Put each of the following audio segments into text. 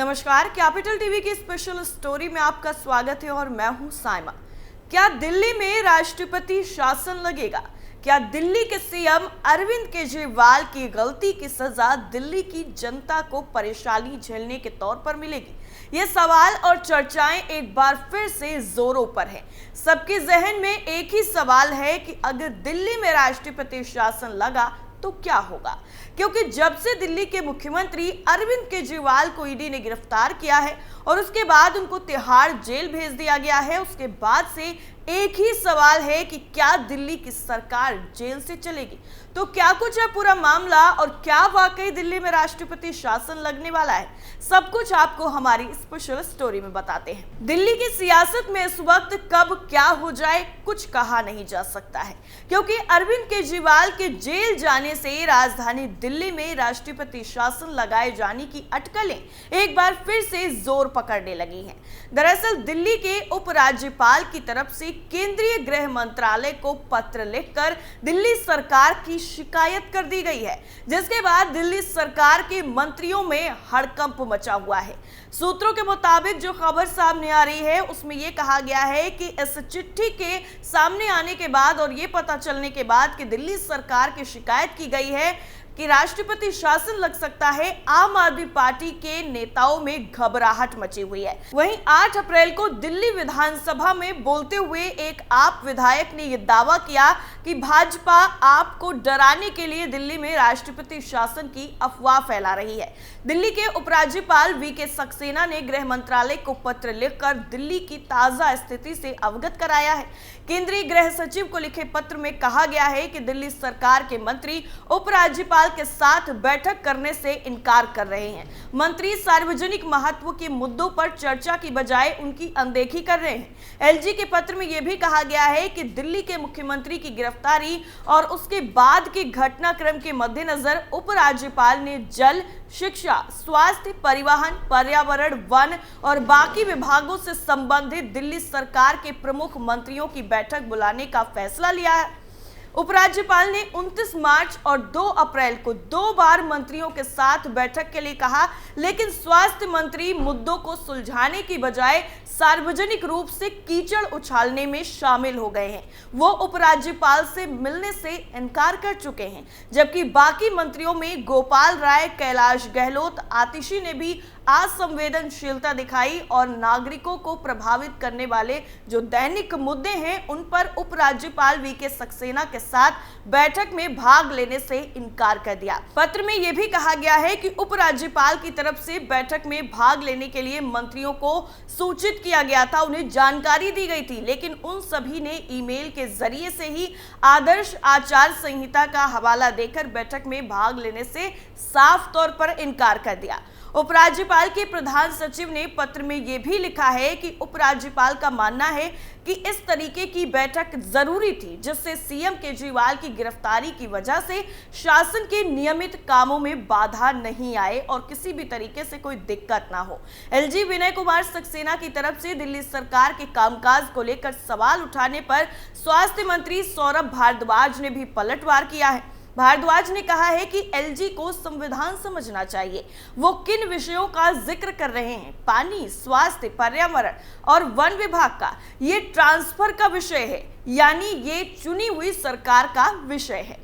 नमस्कार, capital TV की special story में आपका स्वागत है और मैं हूं साइमा। क्या दिल्ली में राष्ट्रपति शासन लगेगा? क्या दिल्ली के सीएम अरविंद केजरीवाल की गलती की सजा दिल्ली की जनता को परेशानी झेलने के तौर पर मिलेगी? ये सवाल और चर्चाएं एक बार फिर से जोरों पर है। सबके जहन में एक ही सवाल है कि अगर दिल्ली में राष्ट्रपति शासन लगा तो क्या होगा, क्योंकि जब से दिल्ली के मुख्यमंत्री अरविंद केजरीवाल को ईडी ने गिरफ्तार किया है और उसके बाद उनको तिहाड़ जेल भेज दिया गया है, उसके बाद से एक ही सवाल है कि क्या दिल्ली की सरकार जेल से चलेगी? तो क्या कुछ है पूरा मामला और क्या वाकई दिल्ली में राष्ट्रपति शासन लगने वाला है? सब कुछ आपको हमारी स्पेशल स्टोरी में बताते हैं। दिल्ली की सियासत में इस वक्त कब क्या हो जाए कुछ कहा नहीं जा सकता है, क्योंकि अरविंद केजरीवाल के जेल जाने से राजधानी दिल्ली में राष्ट्रपति शासन लगाए जाने की अटकलें एक बार फिर से जोर पकड़ने लगी हैं। दरअसल दिल्ली के उपराज्यपाल की तरफ से केंद्रीय गृह मंत्रालय को पत्र लिखकर दिल्ली सरकार की शिकायत कर दी गई है, जिसके बाद दिल्ली सरकार के मंत्रियों में हड़कंप मचा हुआ है। सूत्रों के मुताबिक जो खबर सामने आ रही है उसमें यह कहा गया है कि इस चिट्ठी के सामने आने के बाद और ये पता चलने के बाद कि दिल्ली सरकार की शिकायत की गई है कि राष्ट्रपति शासन लग सकता है, आम आदमी पार्टी के नेताओं में घबराहट मची हुई है। वहीं 8 अप्रैल को दिल्ली विधानसभा में बोलते हुए एक आप विधायक ने यह दावा किया कि भाजपा आपको डराने के लिए दिल्ली में राष्ट्रपति शासन की अफवाह फैला रही है। दिल्ली के उपराज्यपाल वीके सक्सेना ने गृह मंत्रालय को पत्र लिखकर दिल्ली की ताजा स्थिति से अवगत कराया है। केंद्रीय गृह सचिव को लिखे पत्र में कहा गया है कि दिल्ली सरकार के मंत्री उपराज्यपाल के साथ बैठक करने से इनकार कर रहे हैं। मंत्री सार्वजनिक महत्व के मुद्दों पर चर्चा की बजाय उनकी अनदेखी कर रहे हैं। एलजी के पत्र में यह भी कहा गया है कि दिल्ली के मुख्यमंत्री की गिरफ्तारी और उसके बाद के घटनाक्रम के मद्देनजर उपराज्यपाल ने जल, शिक्षा, स्वास्थ्य, परिवहन, पर्यावरण, वन और बाकी विभागों से संबंधित दिल्ली सरकार के प्रमुख मंत्रियों की बैठक बुलाने का फैसला लिया है। उपराज्यपाल ने 29 मार्च और 2 अप्रैल को 2 बार मंत्रियों के साथ बैठक के लिए कहा, लेकिन स्वास्थ्य मंत्री मुद्दों को सुलझाने की बजाय सार्वजनिक रूप से कीचड़ उछालने में शामिल हो गए हैं। वो उपराज्यपाल से मिलने से इनकार कर चुके हैं, जबकि बाकी मंत्रियों में गोपाल राय, कैलाश गहलोत, आतिशी ने भी असंवेदनशीलता दिखाई और नागरिकों को प्रभावित करने वाले जो दैनिक मुद्दे हैं उन पर उपराज्यपाल वीके सक्सेना के साथ बैठक में भाग लेने से इनकार कर दिया। पत्र में यह भी कहा गया है कि उपराज्यपाल की तरफ से बैठक में भाग लेने के लिए मंत्रियों को सूचित किया गया था, उन्हें जानकारी दी गई थी, लेकिन उन सभी ने ईमेल के जरिए से ही आदर्श आचार संहिता का हवाला देकर बैठक में भाग लेने से साफ तौर पर इनकार कर दिया। उपराज्यपाल के प्रधान सचिव ने पत्र में यह भी लिखा है कि उपराज्यपाल का मानना है कि इस तरीके की बैठक जरूरी थी, जिससे सीएम केजरीवाल की गिरफ्तारी की वजह से शासन के नियमित कामों में बाधा नहीं आए और किसी भी तरीके से कोई दिक्कत ना हो। एलजी विनय कुमार सक्सेना की तरफ से दिल्ली सरकार के कामकाज को लेकर सवाल उठाने पर स्वास्थ्य मंत्री सौरभ भारद्वाज ने भी पलटवार किया है। भारद्वाज ने कहा है कि एलजी को संविधान समझना चाहिए। वो किन विषयों का जिक्र कर रहे हैं? पानी, स्वास्थ्य, पर्यावरण और वन विभाग का ये ट्रांसफर का विषय है, यानी ये चुनी हुई सरकार का विषय है।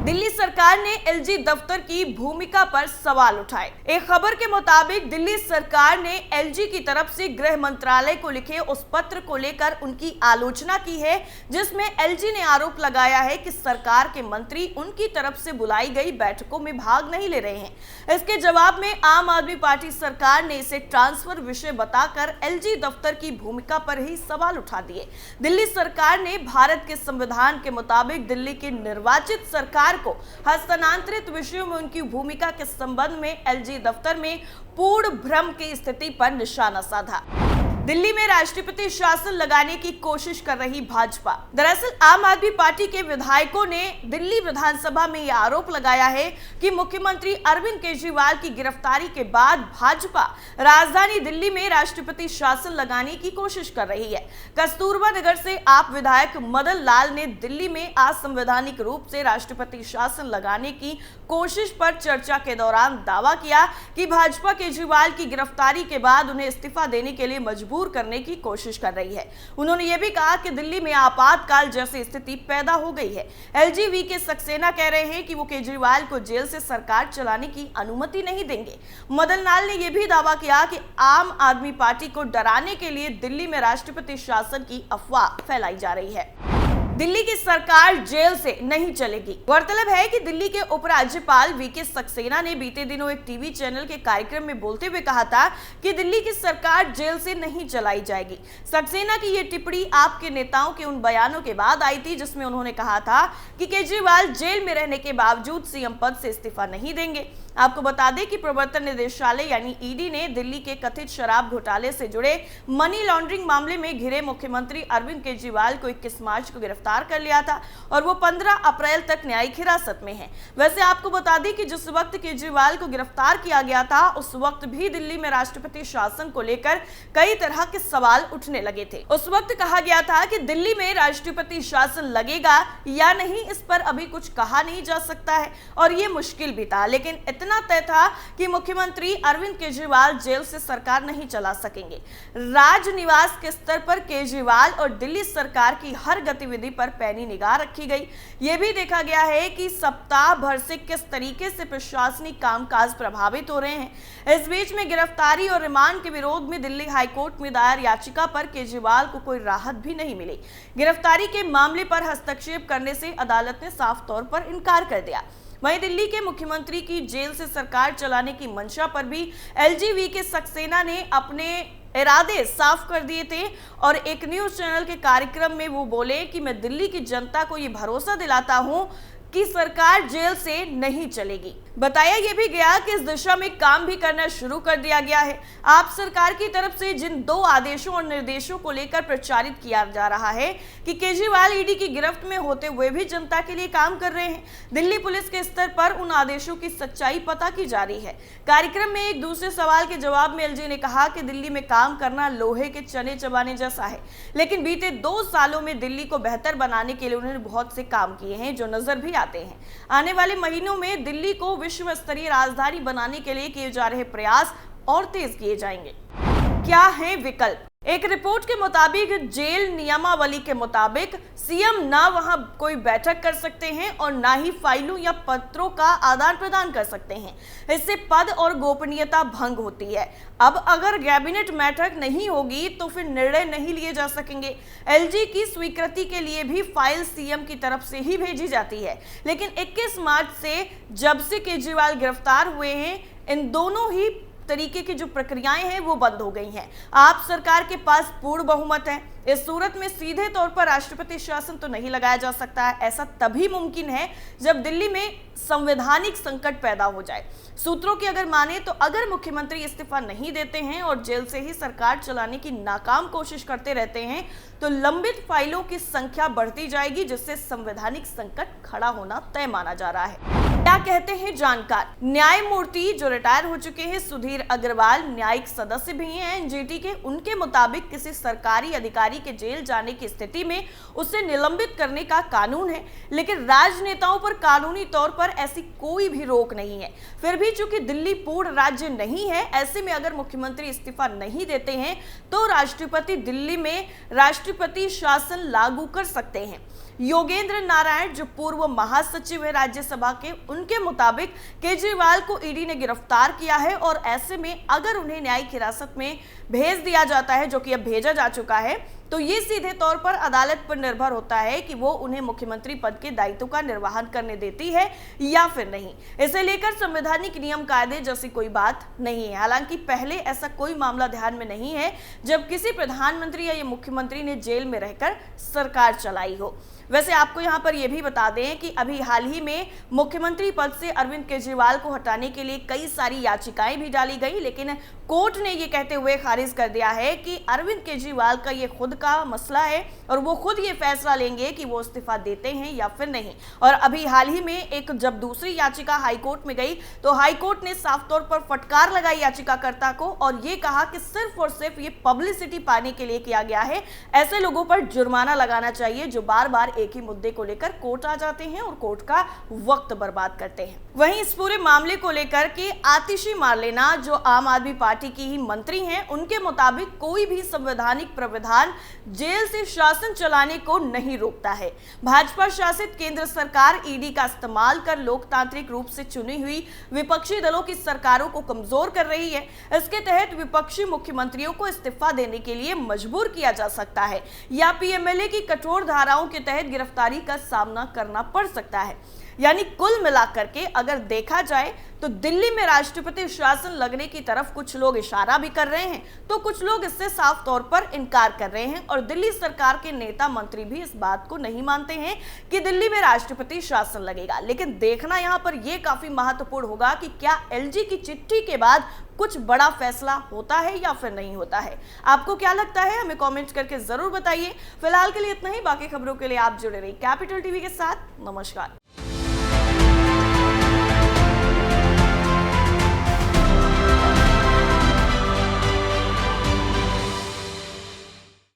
दिल्ली सरकार ने एलजी दफ्तर की भूमिका पर सवाल उठाए। एक खबर के मुताबिक दिल्ली सरकार ने एलजी की तरफ से गृह मंत्रालय को लिखे उस पत्र को लेकर उनकी आलोचना की है, जिसमें एलजी ने आरोप लगाया है कि सरकार के मंत्री उनकी तरफ से बुलाई गई बैठकों में भाग नहीं ले रहे हैं। इसके जवाब में आम आदमी पार्टी सरकार ने इसे ट्रांसफर विषय बताकर एलजी दफ्तर की भूमिका पर ही सवाल उठा दिए। दिल्ली सरकार ने भारत के संविधान के मुताबिक दिल्ली की निर्वाचित सरकार को हस्तांतरित विषयों में उनकी भूमिका के संबंध में एलजी दफ्तर में पूर्ण भ्रम की स्थिति पर निशाना साधा। दिल्ली में राष्ट्रपति शासन लगाने की कोशिश कर रही भाजपा। दरअसल आम आदमी पार्टी के विधायकों ने दिल्ली विधानसभा में यह आरोप लगाया है कि मुख्यमंत्री अरविंद केजरीवाल की गिरफ्तारी के बाद भाजपा राजधानी दिल्ली में राष्ट्रपति शासन लगाने की कोशिश कर रही है। कस्तूरबा नगर से आप विधायक मदन लाल ने दिल्ली में असंवैधानिक रूप से राष्ट्रपति शासन लगाने की कोशिश पर चर्चा के दौरान दावा किया कि भाजपा केजरीवाल की गिरफ्तारी के बाद उन्हें इस्तीफा देने के लिए मजबूर करने की कोशिश कर रही है। उन्होंने यह भी कहा कि दिल्ली में आपातकाल जैसी स्थिति पैदा हो गई है। एलजी के सक्सेना कह रहे हैं कि वो केजरीवाल को जेल से सरकार चलाने की अनुमति नहीं देंगे। मदन लाल ने यह भी दावा किया कि आम आदमी पार्टी को डराने के लिए दिल्ली में राष्ट्रपति शासन की अफवाह फैलाई जा रही है। दिल्ली की सरकार जेल से नहीं चलेगी। गौरतलब है कि दिल्ली के उपराज्यपाल वीके सक्सेना ने बीते दिनों एक टीवी चैनल के कार्यक्रम में बोलते हुए कहा था कि दिल्ली की सरकार जेल से नहीं चलाई जाएगी। सक्सेना की ये टिप्पणी आपके नेताओं के उन बयानों के बाद आई थी जिसमें उन्होंने कहा था कि केजरीवाल जेल में रहने के बावजूद सीएम पद से इस्तीफा नहीं देंगे। आपको बता दें कि प्रवर्तन निदेशालय यानी ईडी ने दिल्ली के कथित शराब घोटाले से जुड़े मनी लॉन्ड्रिंग मामले में घिरे मुख्यमंत्री अरविंद केजरीवाल को 21 मार्च को गिरफ्तार कर लिया था और वो 15 अप्रैल तक न्यायिक हिरासत में है। वैसे आपको बता दें कि जिस वक्त केजरीवाल को गिरफ्तार किया गया था उस वक्त भी दिल्ली में राष्ट्रपति शासन को लेकर कई तरह के सवाल उठने लगे थे। उस वक्त कहा गया था कि दिल्ली में राष्ट्रपति शासन लगेगा या नहीं, इस पर अभी कुछ कहा नहीं जा सकता है और ये मुश्किल भी था, लेकिन इतना तय था कि मुख्यमंत्री अरविंद केजरीवाल जेल से सरकार नहीं चला सकेंगे। राजनिवास के स्तर पर केजरीवाल और दिल्ली सरकार की हर गतिविधि पर पैनी निगाह रखी गई। यह भी देखा गया है कि सप्ताह भर से किस तरीके से प्रशासनिक कामकाज प्रभावित हो रहे हैं। इस बीच में गिरफ्तारी और रिमांड के विरोध में दिल्ली हाईकोर्ट में दायर याचिका पर केजरीवाल को कोई राहत भी नहीं मिली। गिरफ्तारी के मामले पर हस्तक्षेप करने से अदालत ने साफ तौर पर इनकार कर दिया। वहीं दिल्ली के मुख्यमंत्री की जेल से सरकार चलाने की मंशा पर भी एलजी के सक्सेना ने अपने इरादे साफ कर दिए थे और एक न्यूज चैनल के कार्यक्रम में वो बोले कि मैं दिल्ली की जनता को ये भरोसा दिलाता हूं कि सरकार जेल से नहीं चलेगी। बताया यह भी गया कि इस दिशा में काम भी करना शुरू कर दिया गया है। आप सरकार की तरफ से जिन 2 आदेशों और निर्देशों को लेकर प्रचारित किया जा रहा है कि केजरीवाल ईडी की गिरफ्त में होते हुए भी जनता के लिए काम कर रहे हैं, दिल्ली पुलिस के स्तर पर उन आदेशों की सच्चाई पता की जा रही है। कार्यक्रम में एक दूसरे सवाल के जवाब में एलजी ने कहा कि दिल्ली में काम करना लोहे के चने चबाने जैसा है, लेकिन बीते 2 सालों में दिल्ली को बेहतर बनाने के लिए उन्होंने बहुत से काम किए हैं जो नजर भी आते हैं। आने वाले महीनों में दिल्ली को विश्व स्तरीय राजधानी बनाने के लिए किए जा रहे प्रयास और तेज किए जाएंगे। क्या है विकल्प? एक रिपोर्ट के मुताबिक जेल नियमावली के मुताबिक सीएम ना वहां कोई बैठक कर सकते हैं और ना ही फाइलों या पत्रों का आदान प्रदान कर सकते हैं। इससे पद और गोपनीयता भंग होती है। अब अगर कैबिनेट बैठक नहीं होगी तो फिर निर्णय नहीं लिए जा सकेंगे। एलजी की स्वीकृति के लिए भी फाइल सीएम की तरफ से ही भेजी जाती है, लेकिन 21 मार्च से जब से केजरीवाल गिरफ्तार हुए हैं इन दोनों ही तरीके की जो प्रक्रियाएं हैं वो बंद हो गई हैं। आप सरकार के पास पूर्ण बहुमत है। इस सूरत में सीधे तौर पर राष्ट्रपति शासन तो नहीं लगाया जा सकता है। ऐसा तभी मुमकिन है जब दिल्ली में संवैधानिक संकट पैदा हो जाए। सूत्रों की अगर माने तो अगर मुख्यमंत्री इस्तीफा नहीं देते हैं और जेल से ही सरकार चलाने की नाकाम कोशिश करते रहते हैं तो लंबित फाइलों की संख्या बढ़ती जाएगी, जिससे संवैधानिक संकट खड़ा होना तय माना जा रहा है। क्या कहते हैं जानकार? न्यायमूर्ति जो रिटायर हो चुके हैं सुधीर अग्रवाल न्यायिक सदस्य भी हैं एनजीटी के, उनके मुताबिक किसी सरकारी अधिकारी के जेल जाने की स्थिति में उसे निलंबित करने का कानून है, लेकिन राजनेताओं पर कानूनी तौर पर ऐसी कोई भी रोक नहीं है। फिर भी चूंकि दिल्ली पूर्ण राज्य नहीं है, ऐसे में अगर मुख्यमंत्री इस्तीफा नहीं देते हैं तो राष्ट्रपति दिल्ली में राष्ट्रपति शासन लागू कर सकते हैं। योगेंद्र नारायण जो पूर्व महासचिव है राज्यसभा के, उनके मुताबिक केजरीवाल को ईडी ने गिरफ्तार किया है और ऐसे में अगर उन्हें न्यायिक हिरासत में भेज दिया जाता है, जो कि अब भेजा जा चुका है, तो ये सीधे तौर पर अदालत पर निर्भर होता है कि वो उन्हें मुख्यमंत्री पद के दायित्व का निर्वहन करने देती है या फिर नहीं। इसे लेकर संवैधानिक नियम कायदे जैसी कोई बात नहीं है। हालांकि पहले ऐसा कोई मामला ध्यान में नहीं है जब किसी प्रधानमंत्री या ये मुख्यमंत्री ने जेल में रहकर सरकार चलाई हो। वैसे आपको यहां पर यह भी बता दें कि अभी हाल ही में मुख्यमंत्री पद से अरविंद केजरीवाल को हटाने के लिए कई सारी याचिकाएं भी डाली गई, लेकिन कोर्ट ने यह कहते हुए खारिज कर दिया है कि अरविंद केजरीवाल का ये खुद का मसला है और वो खुद ये फैसला लेंगे कि वो इस्तीफा देते हैं या फिर नहीं। और अभी हाल ही में एक जब दूसरी याचिका हाईकोर्ट में गई तो हाईकोर्ट ने साफ तौर पर फटकार लगाई याचिकाकर्ता को और ये कहा कि सिर्फ और सिर्फ ये पब्लिसिटी पाने के लिए किया गया है। ऐसे लोगों पर जुर्माना लगाना चाहिए जो बार बार एक ही मुद्दे को लेकर कोर्ट आ जाते हैं और कोर्ट का वक्त बर्बाद करते हैं। वहीं इस पूरे मामले को लेकर के आतिशी मार्लेना जो आम आदमी पार्टी की ही मंत्री हैं, उनके मुताबिक कोई भी संवैधानिक प्रावधान जेल से शासन चलाने को नहीं रोकता है। भाजपा शासित केंद्र सरकार ईडी का इस्तेमाल कर लोकतांत्रिक रूप से चुनी हुई विपक्षी दलों की सरकारों को कमजोर कर रही है। इसके तहत विपक्षी मुख्यमंत्रियों को इस्तीफा देने के लिए मजबूर किया जा सकता है या पीएमएलए की कठोर धाराओं के तहत गिरफ्तारी का सामना करना पड़ सकता है। यानी कुल मिलाकर के अगर देखा जाए तो दिल्ली में राष्ट्रपति शासन लगने की तरफ कुछ लोग इशारा भी कर रहे हैं तो कुछ लोग इससे साफ तौर पर इनकार कर रहे हैं और दिल्ली सरकार के नेता मंत्री भी इस बात को नहीं मानते हैं कि दिल्ली में राष्ट्रपति शासन लगेगा। लेकिन देखना यहां पर यह काफी महत्वपूर्ण होगा कि क्या एलजी की चिट्ठी के बाद कुछ बड़ा फैसला होता है या फिर नहीं होता है। आपको क्या लगता है हमें कमेंट करके जरूर बताइए। फिलहाल के लिए इतना ही, बाकी खबरों के लिए आप जुड़े रहिए कैपिटल टीवी के साथ। नमस्कार।